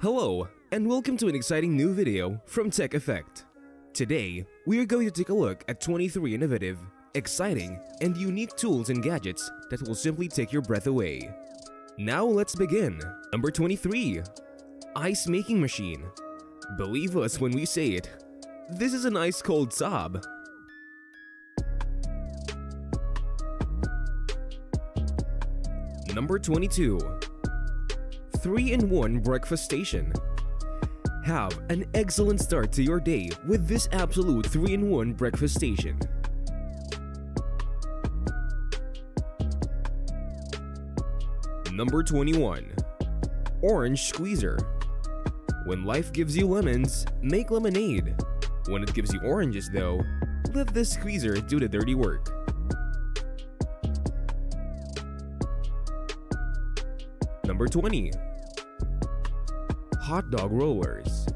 Hello, and welcome to an exciting new video from Tech Effect. Today, we are going to take a look at 23 innovative, exciting, and unique tools and gadgets that will simply take your breath away. Now let's begin. Number 23. Ice Making Machine. Believe us when we say it, this is an ice-cold sob. Number 22. 3-in-1 Breakfast Station. Have an excellent start to your day with this absolute 3-in-1 breakfast station. Number 21. Orange Squeezer. When life gives you lemons, make lemonade. When it gives you oranges though, let this squeezer do the dirty work. Number 20. Hot dog rollers.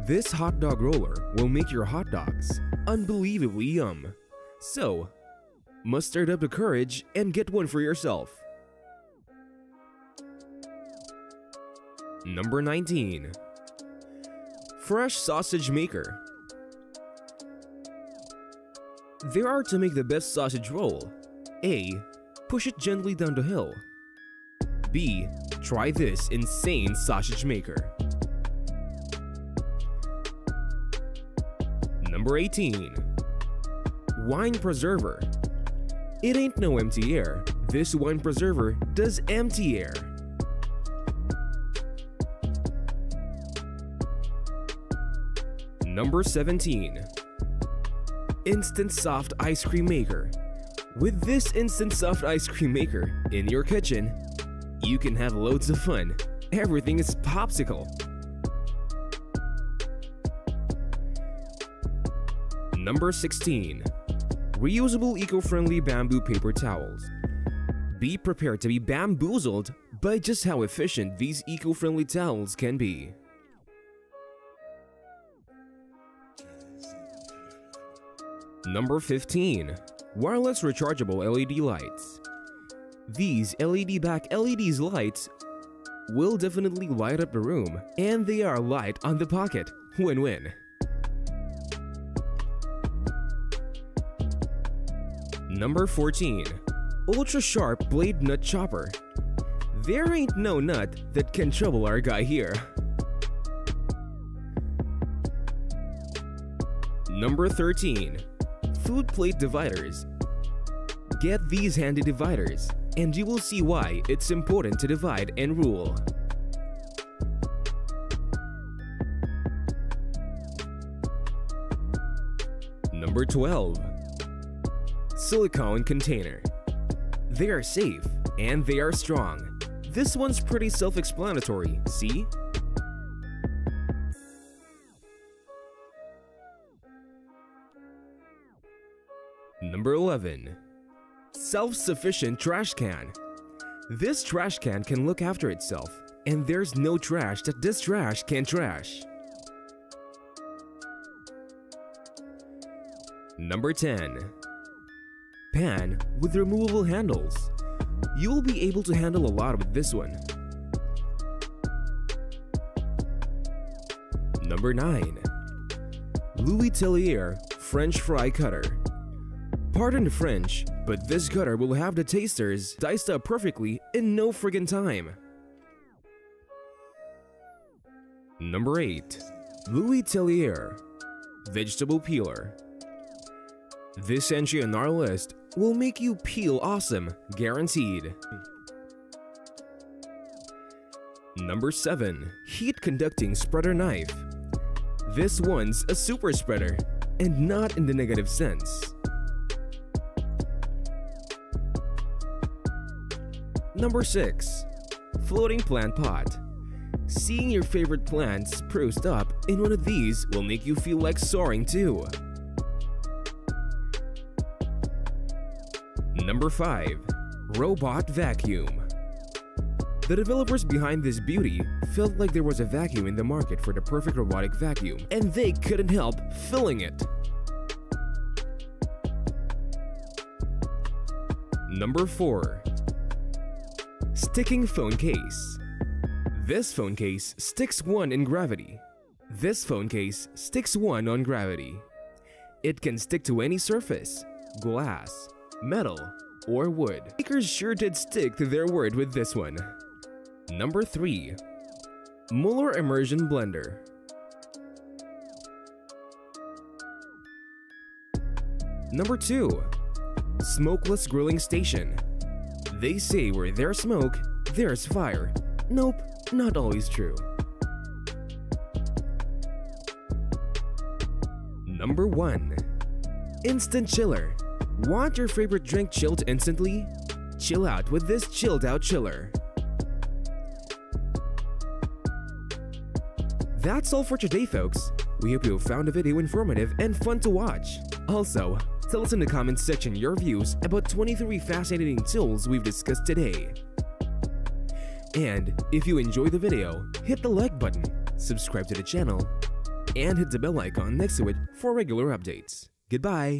This hot dog roller will make your hot dogs unbelievably yum. So, muster up the courage and get one for yourself. Number 19. Fresh Sausage Maker. There are to make the best sausage roll. A. Push it gently down the hill. B. Try this insane sausage maker. Number 18. Wine Preserver. It ain't no empty air. This wine preserver does empty air. Number 17. Instant Soft Ice Cream Maker. With this Instant Soft Ice Cream Maker in your kitchen, you can have loads of fun. Everything is popsicle. Number 16. Reusable eco-friendly bamboo paper towels. Be prepared to be bamboozled by just how efficient these eco-friendly towels can be. Number 15. Wireless rechargeable LED lights. These LED-back LEDs lights will definitely light up the room, and they are light on the pocket. Win-win. Number 14. Ultra Sharp Blade Nut Chopper. There ain't no nut that can trouble our guy here. Number 13. Food Plate Dividers. Get these handy dividers, and you will see why it's important to divide and rule. Number 12. Silicone Container. They are safe, and they are strong. This one's pretty self-explanatory, see? Number 11. Self-sufficient trash can. This trash can look after itself, and there's no trash that this trash can't trash. Number 10. Pan with removable handles. You'll be able to handle a lot with this one. Number 9. Louis Tellier French Fry Cutter. Pardon the French, but this cutter will have the tasters diced up perfectly in no friggin' time. Number 8. Louis Tellier Vegetable Peeler. This entry on our list will make you peel awesome, guaranteed. Number 7. Heat Conducting Spreader Knife. This one's a super spreader, and not in the negative sense. Number 6. Floating Plant Pot. Seeing your favorite plants spruced up in one of these will make you feel like soaring too. Number 5. Robot Vacuum. The developers behind this beauty felt like there was a vacuum in the market for the perfect robotic vacuum, and they couldn't help filling it. Number 4. Sticking Phone Case. This phone case sticks 1 in gravity. This phone case sticks 1 on gravity. It can stick to any surface, glass, metal, or wood. Makers sure did stick to their word with this one. Number 3. Mueller Immersion Blender. Number 2. Smokeless Grilling Station. They say where there's smoke, there's fire. Nope, not always true. Number 1. Instant Chiller. Want your favorite drink chilled instantly? Chill out with this chilled out chiller. That's all for today, folks. We hope you found the video informative and fun to watch. Also, tell us in the comments section your views about 23 fascinating tools we've discussed today. And if you enjoyed the video, hit the like button, subscribe to the channel, and hit the bell icon next to it for regular updates. Goodbye!